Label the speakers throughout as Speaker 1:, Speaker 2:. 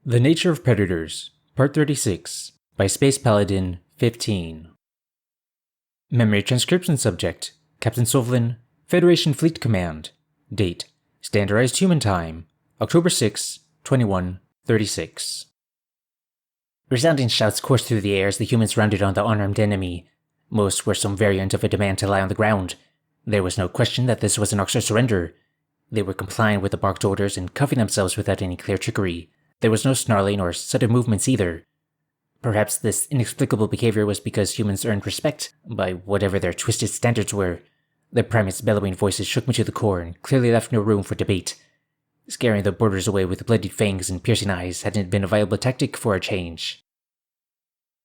Speaker 1: The Nature of Predators, Part 36, by Space Paladin 15. Memory transcription subject, Captain Sovlin, Federation Fleet Command. Date, Standardized Human Time, October 6, 2136. Resounding shouts coursed through the air as the humans rounded on the unarmed enemy. Most were some variant of a demand to lie on the ground. There was no question that this was an Oxford surrender. They were complying with the barked orders and cuffing themselves without any clear trickery. There was no snarling or sudden movements either. Perhaps this inexplicable behavior was because humans earned respect by whatever their twisted standards were. The primates' bellowing voices shook me to the core and clearly left no room for debate. Scaring the boarders away with bloodied fangs and piercing eyes hadn't been a viable tactic for a change.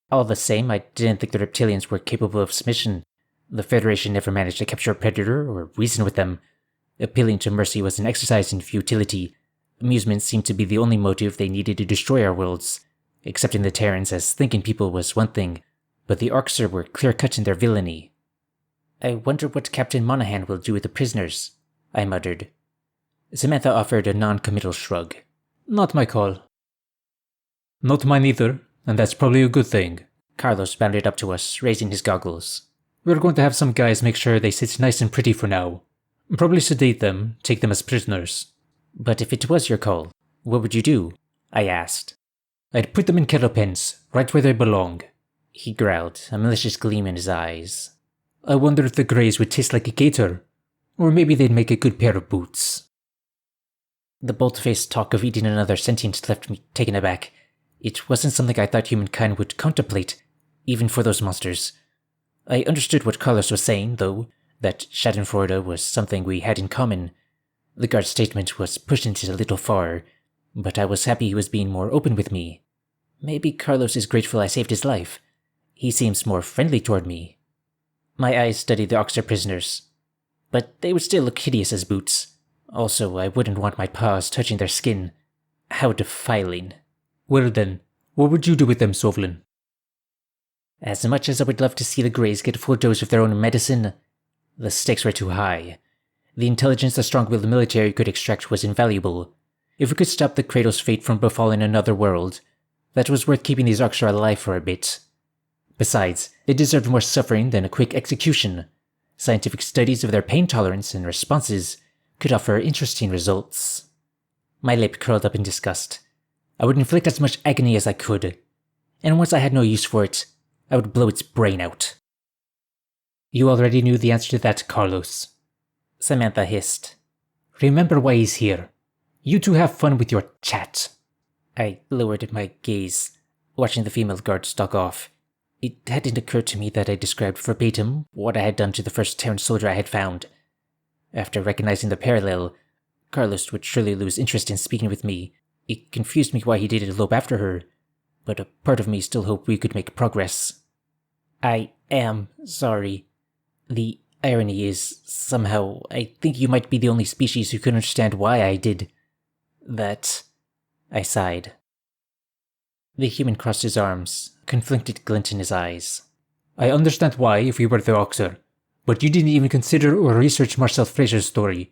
Speaker 1: All the same, I didn't think the reptilians were capable of submission. The Federation never managed to capture a predator or reason with them. Appealing to mercy was an exercise in futility. Amusement seemed to be the only motive they needed to destroy our worlds. Accepting the Terrans as thinking people was one thing, but the Arxer were clear-cut in their villainy. I wonder what Captain Monahan will do with the prisoners, I muttered. Samantha offered a non-committal shrug.
Speaker 2: Not my call. Not mine either, and that's probably a good thing.
Speaker 1: Carlos bounded up to us, raising his goggles.
Speaker 2: We're going to have some guys make sure they sit nice and pretty for now. Probably sedate them, take them as prisoners.
Speaker 1: But if it was your call, what would you do? I asked.
Speaker 2: I'd put them in kettle pens, right where they belong.
Speaker 1: He growled, a malicious gleam in his eyes.
Speaker 2: I wonder if the greys would taste like a gator. Or maybe they'd make a good pair of boots.
Speaker 1: The bold-faced talk of eating another sentient left me taken aback. It wasn't something I thought humankind would contemplate, even for those monsters. I understood what Carlos was saying, though, that Schadenfreude was something we had in common. The guard's statement was pushing it a little far, but I was happy he was being more open with me. Maybe Carlos is grateful I saved his life. He seems more friendly toward me. My eyes studied the Oxford prisoners, but they would still look hideous as boots. Also, I wouldn't want my paws touching their skin. How defiling.
Speaker 2: Well then, what would you do with them, Sovlin?
Speaker 1: As much as I would love to see the Greys get a full dose of their own medicine, the stakes were too high. The intelligence the strong-willed military could extract was invaluable. If we could stop the Kratos' fate from befalling another world, that was worth keeping these Arxer alive for a bit. Besides, they deserved more suffering than a quick execution. Scientific studies of their pain tolerance and responses could offer interesting results. My lip curled up in disgust. I would inflict as much agony as I could, and once I had no use for it, I would blow its brain out.
Speaker 2: You already knew the answer to that, Carlos.
Speaker 1: Samantha hissed.
Speaker 2: Remember why he's here. You two have fun with your chat.
Speaker 1: I lowered my gaze, watching the female guard stalk off. It hadn't occurred to me that I described verbatim what I had done to the first Terran soldier I had found. After recognizing the parallel, Carlos would surely lose interest in speaking with me. It confused me why he didn't lope after her, but a part of me still hoped we could make progress. I am sorry. The irony is, somehow, I think you might be the only species who could understand why I did that. I sighed. The human crossed his arms, a conflicted glint in his eyes.
Speaker 2: I understand why if we were the Oxer, but you didn't even consider or research Marcel Fraser's story,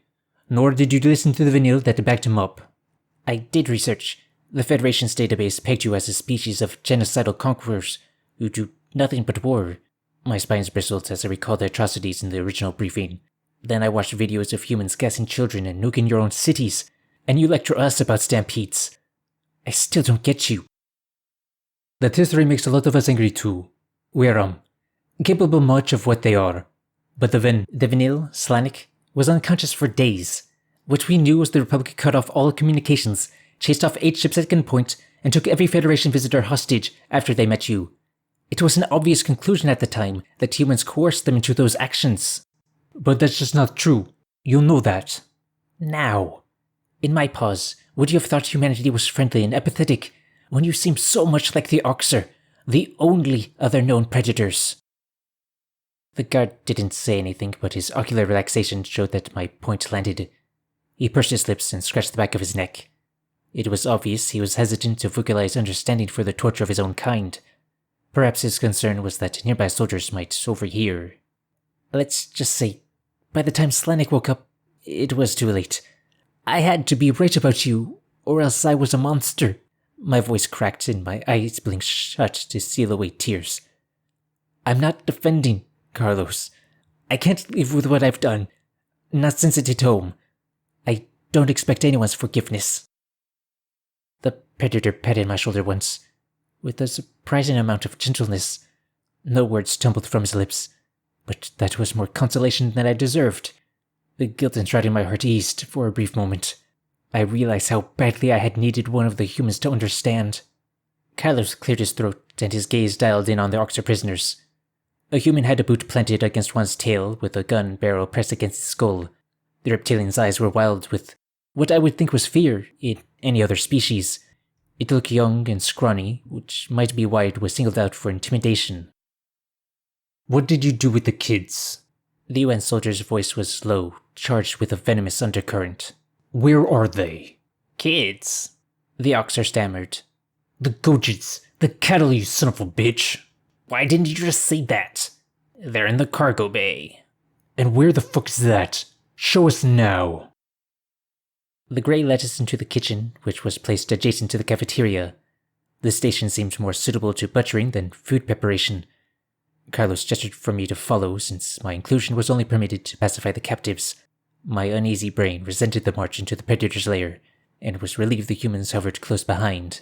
Speaker 2: nor did you listen to the vinyl that backed him up.
Speaker 1: I did research. The Federation's database pegged you as a species of genocidal conquerors who do nothing but war. My spines bristled as I recalled the atrocities in the original briefing. Then I watched videos of humans gassing children and nuking your own cities, and you lecture us about stampedes. I still don't get you.
Speaker 2: That history makes a lot of us angry too. We're, capable much of what they are. But the
Speaker 1: Vanil, Slanik, was unconscious for days. What we knew was the Republic cut off all communications, chased off 8 ships at gunpoint, and took every Federation visitor hostage after they met you. It was an obvious conclusion at the time that humans coerced them into those actions.
Speaker 2: But that's just not true. You know that.
Speaker 1: Now. In my pause, would you have thought humanity was friendly and empathetic when you seem so much like the Arxer, the only other known predators? The guard didn't say anything, but his ocular relaxation showed that my point landed. He pursed his lips and scratched the back of his neck. It was obvious he was hesitant to vocalize understanding for the torture of his own kind. Perhaps his concern was that nearby soldiers might overhear. Let's just say, by the time Slanik woke up, it was too late. I had to be right about you, or else I was a monster.
Speaker 2: My voice cracked and my eyes blinked shut to seal away tears. I'm not defending Carlos. I can't live with what I've done. Not since it hit home. I don't expect anyone's forgiveness. The predator patted my shoulder once, with a surprising amount of gentleness. No words tumbled from his lips, but that was more consolation than I deserved. The guilt enshrouding my heart eased for a brief moment. I realized how badly I had needed one of the humans to understand. Carlos cleared his throat and his gaze dialed in on the Oxer prisoners. A human had a boot planted against one's tail with a gun barrel pressed against his skull. The reptilian's eyes were wild with what I would think was fear in any other species. It looked young and scrawny, which might be why it was singled out for intimidation. What did you do with the kids? The UN soldier's voice was low, charged with a venomous undercurrent. Where are they? Kids? The Oxer stammered. The Gojits, the cattle, you son of a bitch. Why didn't you just say that? They're in the cargo bay. And where the fuck is that? Show us now. The Grey led us into the kitchen, which was placed adjacent to the cafeteria. The station seemed more suitable to butchering than food preparation. Carlos gestured for me to follow, since my inclusion was only permitted to pacify the captives. My uneasy brain resented the march into the predator's lair, and was relieved the humans hovered close behind.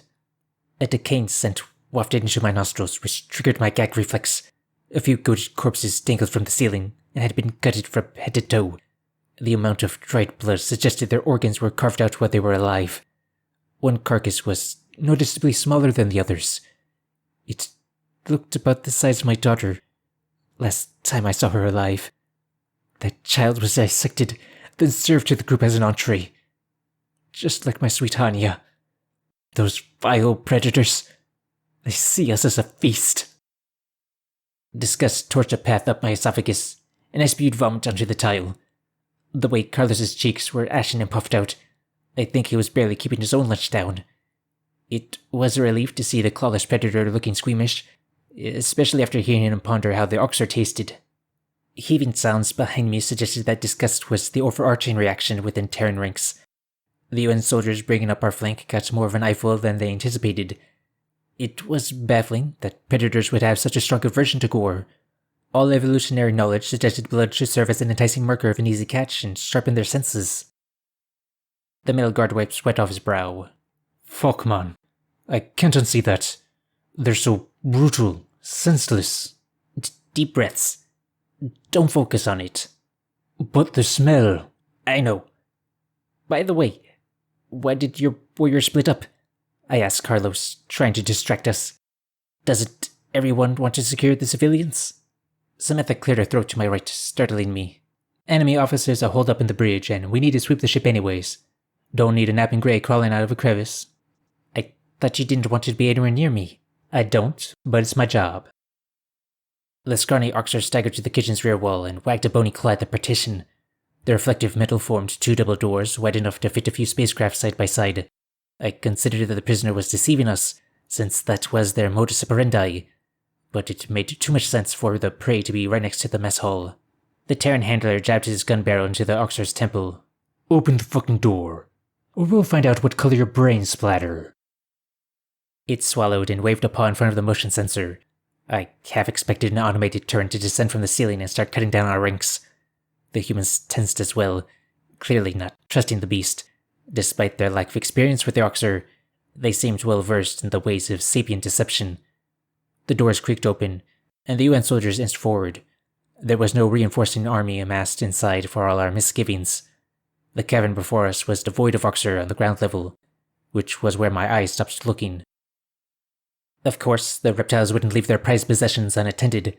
Speaker 2: A decaying scent wafted into my nostrils, which triggered my gag reflex. A few goated corpses dangled from the ceiling, and had been gutted from head to toe. The amount of dried blood suggested their organs were carved out while they were alive. One carcass was noticeably smaller than the others. It looked about the size of my daughter. Last time I saw her alive. That child was dissected, then served to the group as an entree. Just like my sweet Anya. Those vile predators. They see us as a feast. Disgust torched a path up my esophagus, and I spewed vomit onto the tile. The way Carlos's cheeks were ashen and puffed out, I think he was barely keeping his own lunch down. It was a relief to see the clawless predator looking squeamish, especially after hearing him ponder how the Oxer tasted. Heaving sounds behind me suggested that disgust was the overarching reaction within Terran ranks. The UN soldiers bringing up our flank got more of an eyeful than they anticipated. It was baffling that predators would have such a strong aversion to gore. All evolutionary knowledge suggested blood should serve as an enticing marker of an easy catch and sharpen their senses. The male guard wiped sweat off his brow. Fuck, man. I can't unsee that. They're so brutal, senseless. Deep breaths. Don't focus on it. But the smell. I know. By the way, why did your warrior split up? I asked Carlos, trying to distract us. Doesn't everyone want to secure the civilians? Samantha cleared her throat to my right, startling me. Enemy officers are holed up in the bridge, and we need to sweep the ship anyways. Don't need a napping Grey crawling out of a crevice. I thought you didn't want to be anywhere near me. I don't, but it's my job. The scrawny Oxer staggered to the kitchen's rear wall and wagged a bony claw at the partition. The reflective metal formed two double doors wide enough to fit a few spacecraft side by side. I considered that the prisoner was deceiving us, since that was their modus operandi, but it made too much sense for the prey to be right next to the mess hall. The Terran handler jabbed his gun barrel into the Oxer's temple. Open the fucking door, or we'll find out what color your brains splatter. It swallowed and waved a paw in front of the motion sensor. I half expected an automated turret to descend from the ceiling and start cutting down our ranks. The humans tensed as well, clearly not trusting the beast. Despite their lack of experience with the Oxer, they seemed well versed in the ways of sapient deception. The doors creaked open, and the UN soldiers inched forward. There was no reinforcing army amassed inside for all our misgivings. The cavern before us was devoid of Oxer on the ground level, which was where my eyes stopped looking. Of course, the reptiles wouldn't leave their prized possessions unattended.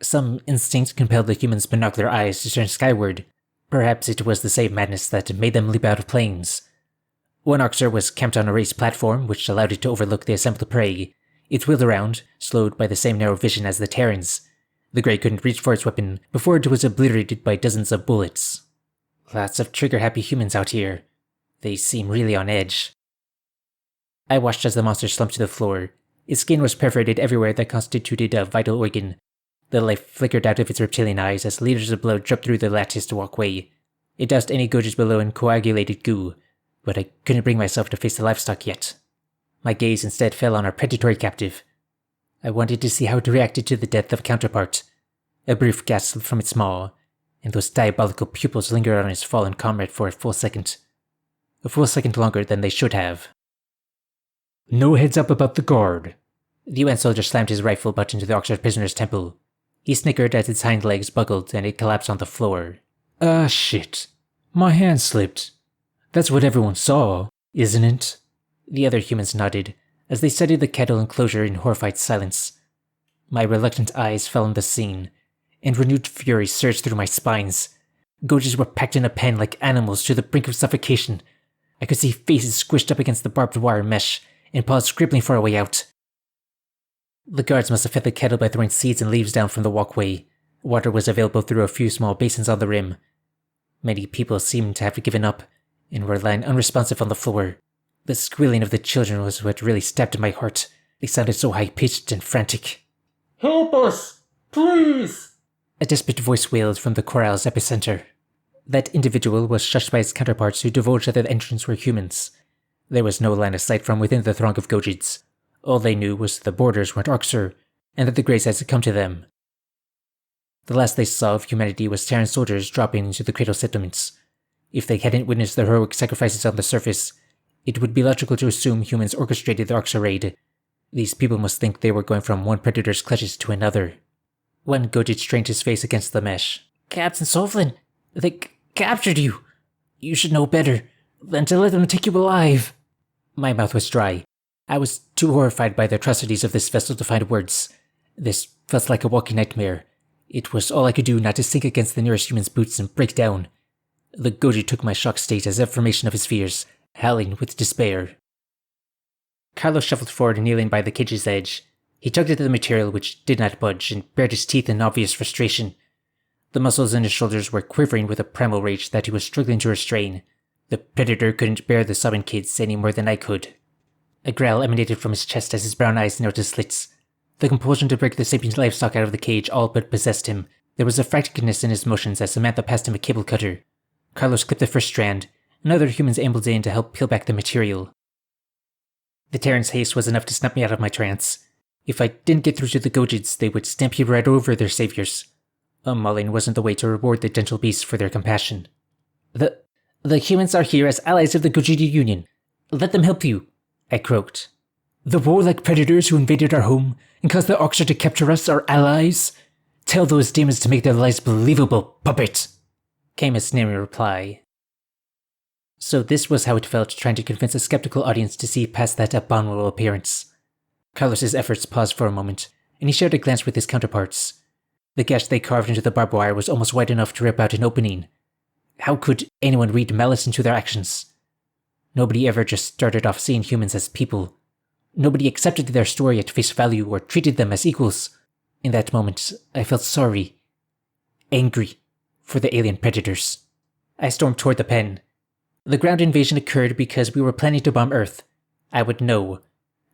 Speaker 2: Some instinct compelled the humans' binocular eyes to turn skyward. Perhaps it was the same madness that made them leap out of planes. One Oxer was camped on a raised platform, which allowed it to overlook the assembled prey. It wheeled around, slowed by the same narrow vision as the Terrans. The Grey couldn't reach for its weapon before it was obliterated by dozens of bullets. Lots of trigger-happy humans out here. They seem really on edge. I watched as the monster slumped to the floor. Its skin was perforated everywhere that constituted a vital organ. The life flickered out of its reptilian eyes as liters of blood dripped through the latticed walkway. It doused any Gojis below in coagulated goo, but I couldn't bring myself to face the livestock yet. My gaze instead fell on our predatory captive. I wanted to see how it reacted to the death of a counterpart. A brief gasp slipped from its maw, and those diabolical pupils lingered on his fallen comrade for a full second. A full second longer than they should have.
Speaker 1: No heads up about the guard.
Speaker 2: The UN soldier slammed his rifle butt into the Oxford prisoner's temple. He snickered as its hind legs buckled and it collapsed on the floor.
Speaker 1: Ah, shit. My hand slipped. That's what everyone saw, isn't it?
Speaker 2: The other humans nodded, as they studied the kettle enclosure in horrified silence. My reluctant eyes fell on the scene, and renewed fury surged through my spines. Gojis were packed in a pen like animals to the brink of suffocation. I could see faces squished up against the barbed wire mesh, and paws scribbling for a way out. The guards must have fed the kettle by throwing seeds and leaves down from the walkway. Water was available through a few small basins on the rim. Many people seemed to have given up, and were lying unresponsive on the floor. The squealing of the children was what really stabbed my heart. They sounded so high-pitched and frantic.
Speaker 3: Help us! Please!
Speaker 2: A desperate voice wailed from the corral's epicenter. That individual was shushed by his counterparts who divulged that the entrants were humans. There was no line of sight from within the throng of Gojids. All they knew was the borders weren't Arxur, and that the Greys had succumbed to them. The last they saw of humanity was Terran soldiers dropping into the cradle settlements. If they hadn't witnessed the heroic sacrifices on the surface, it would be logical to assume humans orchestrated the Arxur raid. These people must think they were going from one predator's clutches to another. One Gojid strained his face against the mesh. Captain Sovlin, they captured you. You should know better than to let them take you alive. My mouth was dry. I was too horrified by the atrocities of this vessel to find words. This felt like a walking nightmare. It was all I could do not to sink against the nearest human's boots and break down. The Goji took my shocked state as affirmation of his fears, howling with despair. Carlos shuffled forward, kneeling by the cage's edge. He tugged at the material which did not budge and bared his teeth in obvious frustration. The muscles in his shoulders were quivering with a primal rage that he was struggling to restrain. The predator couldn't bear the sobbing kids any more than I could. A growl emanated from his chest as his brown eyes narrowed to slits. The compulsion to break the sapient livestock out of the cage all but possessed him. There was a franticness in his motions as Samantha passed him a cable cutter. Carlos clipped the first strand, and other humans ambled in to help peel back the material. The Terran's haste was enough to snap me out of my trance. If I didn't get through to the Gojids, they would stampede right over their saviors. Mauling wasn't the way to reward the gentle beasts for their compassion. The humans are here as allies of the Gojidi Union. Let them help you, I croaked.
Speaker 1: The warlike predators who invaded our home and caused the Arxur to capture us are allies? Tell those demons to make their lies believable, puppet!
Speaker 2: Came a sneering reply. So this was how it felt trying to convince a skeptical audience to see past that abominable appearance. Carlos's efforts paused for a moment, and he shared a glance with his counterparts. The gash they carved into the barbed wire was almost wide enough to rip out an opening. How could anyone read malice into their actions? Nobody ever just started off seeing humans as people. Nobody accepted their story at face value or treated them as equals. In that moment, I felt sorry. Angry for the alien predators. I stormed toward the pen. The ground invasion occurred because we were planning to bomb Earth. I would know.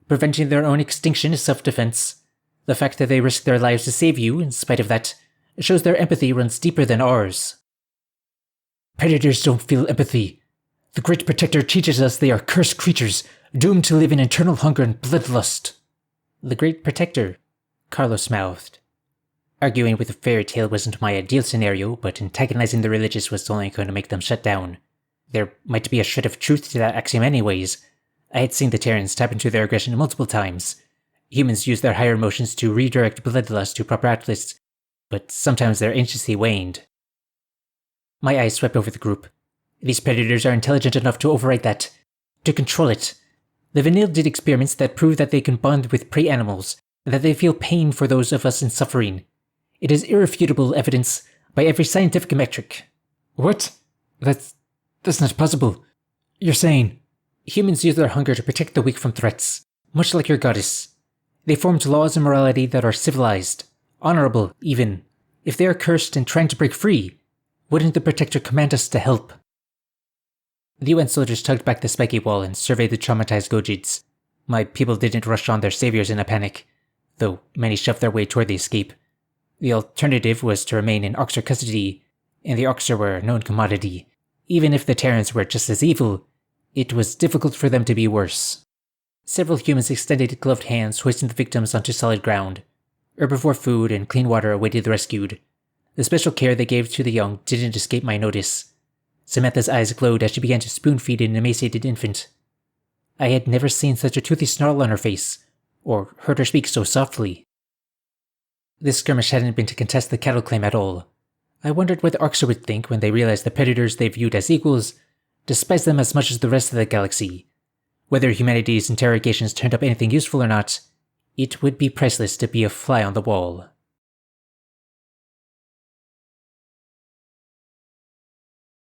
Speaker 2: Preventing their own extinction is self-defense. The fact that they risked their lives to save you, in spite of that, shows their empathy runs deeper than ours.
Speaker 1: Predators don't feel empathy. The Great Protector teaches us they are cursed creatures, doomed to live in eternal hunger and bloodlust.
Speaker 2: The Great Protector, Carlos mouthed. Arguing with a fairy tale wasn't my ideal scenario, but antagonizing the religious was only going to make them shut down. There might be a shred of truth to that axiom anyways. I had seen the Terrans tap into their aggression multiple times. Humans use their higher emotions to redirect bloodlust to proper outlets, but sometimes their agency waned. My eyes swept over the group. These predators are intelligent enough to override that, to control it. The Vanille did experiments that prove that they can bond with prey animals, that they feel pain for those of us in suffering. It is irrefutable evidence by every scientific metric.
Speaker 1: What? That's not possible. You're saying...
Speaker 2: Humans use their hunger to protect the weak from threats, much like your goddess. They formed laws and morality that are civilized, honorable even. If they are cursed and trying to break free, wouldn't the Protector command us to help? The UN soldiers tugged back the spiky wall and surveyed the traumatized Gojids. My people didn't rush on their saviors in a panic, though many shoved their way toward the escape. The alternative was to remain in Arxur custody, and the Arxur were a known commodity. Even if the Terrans were just as evil, it was difficult for them to be worse. Several humans extended gloved hands, hoisting the victims onto solid ground. Herbivore food and clean water awaited the rescued. The special care they gave to the young didn't escape my notice. Samantha's eyes glowed as she began to spoon-feed an emaciated infant. I had never seen such a toothy snarl on her face, or heard her speak so softly. This skirmish hadn't been to contest the cattle claim at all. I wondered what the Arxer would think when they realized the predators they viewed as equals despised them as much as the rest of the galaxy. Whether humanity's interrogations turned up anything useful or not, it would be priceless to be a fly on the wall.